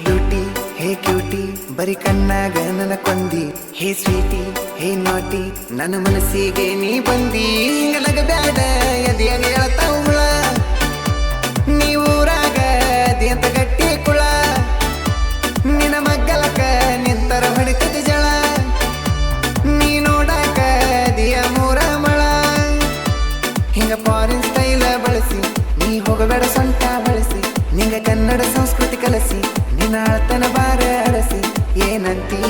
beauty ಹೇ cutie ಬರೀ ಕಣ್ಣಾಗ ನನ್ನ ಕೊಂದಿ ಹೇ ಸ್ವೀಟಿ ಹೇ ನಾಟಿ ನನ್ನ ಮನಸ್ಸಿಗೆ ನೀ ಬಂದಿ ನನಗ ಬ್ಯಾಡ ಎದೆಯಾಗ ಹೇಳ್ತಾವ ಹುಳ ನೀವೂರಾಗ ಅದಿಯಂತ ಗಟ್ಟಿ ಕುಳ ನಿನ್ನ ಮಗ್ಗಲಕ ನಿಂತರ ಹೊಡಿತದ ಜಳ ನೀ ನೋಡಾಕ ಅದಿಯ ಮೂರ ಮಳ ಹಿಂಗ ಫಾರಿನ್ ಸ್ಟೈಲ ಬಳಸಿ ನೀ ಹೋಗಬೇಡ ಸೊಂಟ ಬಳಸಿ ನಿಂಗ ಕನ್ನಡ ಸಂಸ್ಕೃತಿ ಕಲಸಿ ನಿನ್ನ ಅಳ್ತನ ಬಾರ ಅರಸಿ ಏನಂತೀ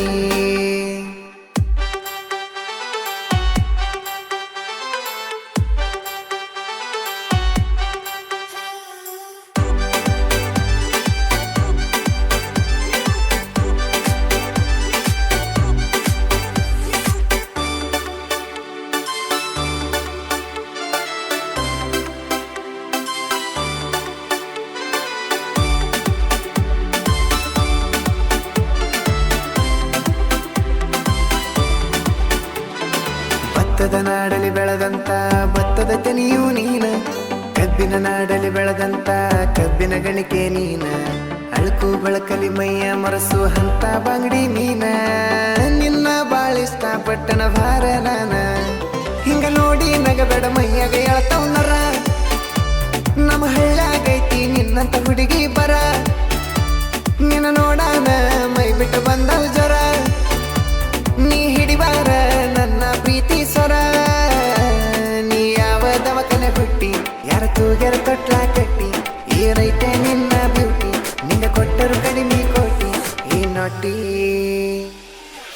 ಭತ್ತದ ನಾಡಲಿ ಬೆಳೆದಂತ ಭತ್ತದ ತೆನೆಯೂ ನೀನ ಕಬ್ಬಿನ ನಾಡಲಿ ಬೆಳೆದಂತ ಕಬ್ಬಿನ ಗಣಿಕೆ ನೀನ ಅಳುಕು ಬಳಕಲಿ ಮೈಯ ಮರಸು ಹಂತ ಬಂಗಡಿ ನೀನ ನಿನ್ನ ಬಾಳಿಷ್ಟ ಪಟ್ಟಣ ಭಾರ ನಾನ ಹಿಂಗ ನೋಡಿ ನಗಬೇಡ ಮೈಯಾಗ ಎಳ್ತವನರ ನಮ್ಮ ಹಳ್ಳಾಗೈತಿ ನಿನ್ನಂತ ಹುಡುಗಿ ಬರ ನಿನ್ನ ನೋಡಾನ ಮೈ ಬಿಟ್ಟು ಬಂದವ ಜ್ವರ ನೀ ಹಿಡಿಬಾರ ನನ್ನ ಪ್ರೀತಿ ಸ್ವರ ನೀ ಯಾವ ದವಕನೆ ಬಿಟ್ಟಿ ಯಾರ ತೂಗ್ಯಾರ ತೊಟ್ಲ ಕಟ್ಟಿ ಏನೈತೆ ನಿನ್ನ ಬ್ಯೂಟಿ ನಿಂಗ ಕೊಟ್ಟರು ಕಡಿಮೆ ಕೋಟಿ ಈ ನೋಟಿ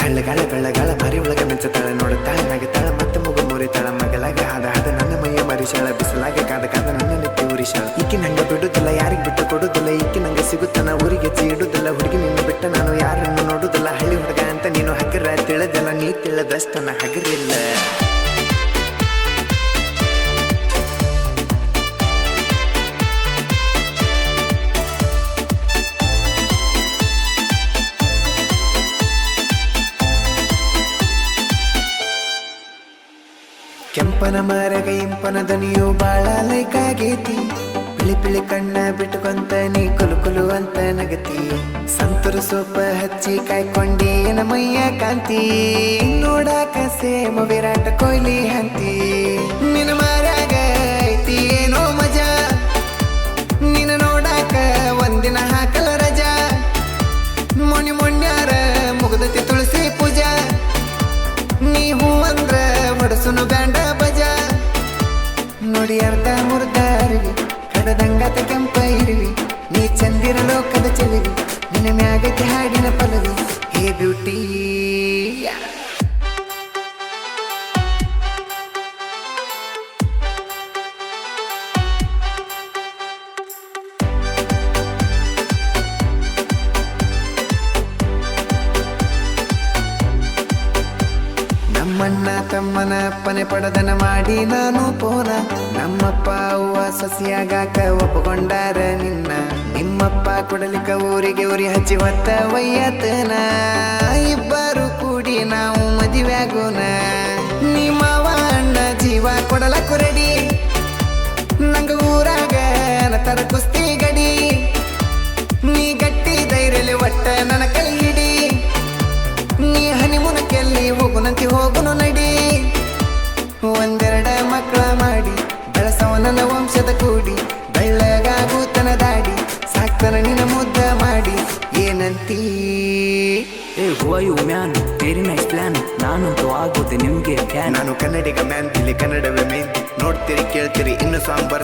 ತಳ್ಳಗಾಳ ಬೆಳ್ಳಗಾಳ ಮರಿ ಒಳಗ ಮೆಚ್ಚತಾಳ ನೋಡುತ್ತಾಳೆ ನಗತಾಳ ಮತ್ತೆ ಮಗು ಮುರಿತಾಳ ಮಗಲಾಗ ಹಾದ ನನ್ನ ಮೈಯ ಮರಿಶಾಳ ಬಿಸಲಾಗ ಕಾದ ನನ್ನ ನೆತ್ತಿ ಉರಿಶಾಳ ಈಕಿ ನಂಗೆ ಬಿಡುದಿಲ್ಲ ಯಾರಿಗೆ ಬಿಟ್ಟು ಕೊಡುದಿಲ್ಲ ಈಕಿ ನಂಗೆ ಸಿಗುತ್ತಾನ ಊರಿಗೆ ಇಡುದಿಲ್ಲ ಹುಡುಗಿ ನಿನ್ನ ಬಿಟ್ಟ ನಾನು ಯಾರನ್ನು ನೋಡುದಿಲ್ಲ ಹಳ್ಳಿ ಹುಡುಗ ಅಂತ ನೀನು ಹಗರ ತಿಳಿದಲ್ಲ ನೀ ತಿಳಿದಷ್ಟನ ಹಗರಿಲ್ಲ ಕೆಂಪನ ಮರಗ ಇಂಪನ ದನಿಯು ಬಾಳ ಲೈಕಾಗೈತಿ ಪಿಳಿ ಪಿಳಿ ಕಣ್ಣ ಬಿಟ್ಟುಕೊಂತ ನೀ ಕುಲು ಅಂತ ನಗತಿ ಸಂತೂರು ಸೋಪ ಹಚ್ಚಿ ಕಾಯ್ಕೊಂಡಿ ಏನ ಮೈಯ ಕಾಂತಿ ನೋಡಾಕ ಸೇಮ ವಿರಾಟ ಕೊಹ್ಲಿ ಹಂತಿ ನಿನ್ನ ಮರಗ ಐತಿ ಏನೋ ಮಜಾ ನಿನ್ನ ನೋಡಾಕ ಒಂದಿನ ಹಾಕಲ ರಜಾ ಮೊಣ್ಯಾರ ಮುಗ್ದತಿ ತುಳಸಿ ಪೂಜಾ ನೀ ಹೂ ಅಂದ್ರ ಹೊಡಸುನು ಬ್ಯಾಂಡ ಬಜ ನೋಡಿ ಅರ್ಧ ಮುರ್ದ ಅರಿವಿ ಕಡದಂಗಾತ ಕೆಂಪ ಇರುವಿ ನೀ ಚಂದಿರ ಲೋಕದ ಚೆಲುವಿ ನಿನ್ನ ಮ್ಯಾಗತಿ ಹಾಡಿನ ಪಲವಿ ಹೇ ಬ್ಯೂಟಿ ನಮ್ಮಣ್ಣ ತಮ್ಮನ ಅಪ್ಪನೆ ಪಡದನ ಮಾಡಿ ನಾನು ಪೋನ ನಮ್ಮಪ್ಪ ಅವ್ವ ಸಸಿಯಾಗಾಕ ಒಪ್ಪಕೊಂಡಾರ ನಿನ್ನ ನಿಮ್ಮಪ್ಪ ಕೊಡಲಿಕ್ಕ ಊರಿಗೆ ಉರಿ ಹಚ್ಚಿ ಹೊತ್ತ ವಯ್ಯತನ ಇಬ್ಬರು ಕೂಡಿ ನಾವು ಮದುವೆಯಾಗೋಣ ನಿಮ್ಮವ ಅಣ್ಣ ಜೀವ ಕೊಡಲಕ್ಕು ರೆಡಿ ನಂಗ ಊರಾಗ ತರ ಕುಸ್ತಿ ಗಡಿ ನೀ ಗಟ್ಟಿ ಧೈರ್ಯಲಿ ಒಟ್ಟ ನನ್ನ ಕೈ ಹಿಡಿ ನೀ ಹನಿಮುನಕ್ಕೆಲ್ಲಿ ಹೋಗುನಂತಿ ಹೋಗುನು ನಡಿ ಒಂದೆರಡ ಮಕ್ಕಳ ಮಾಡಿ ಬೆಳಸವ ನನ್ನ ವಂಶದ ಕೂಡಿ ಬೆಳ್ಳಗಾಗೂತನ ದಾಡಿ ಸಾಕ್ತನ ನಿನ್ನ ಮುದ್ದ ಮಾಡಿ ಏನಂತೀ who are you man very nice plan ನಾನಂತೂ ಆಗೋದೆ ನಿಮ್ಗೆ ನಾನು ಕನ್ನಡಿಗ ಮ್ಯಾನ್ ಇಲ್ಲಿ ಕನ್ನಡವೇ ಮೇನ್ ನೋಡ್ತೀರಿ ಕೇಳ್ತೀರಿ ಇನ್ನು ಸಾಂಬಾರ್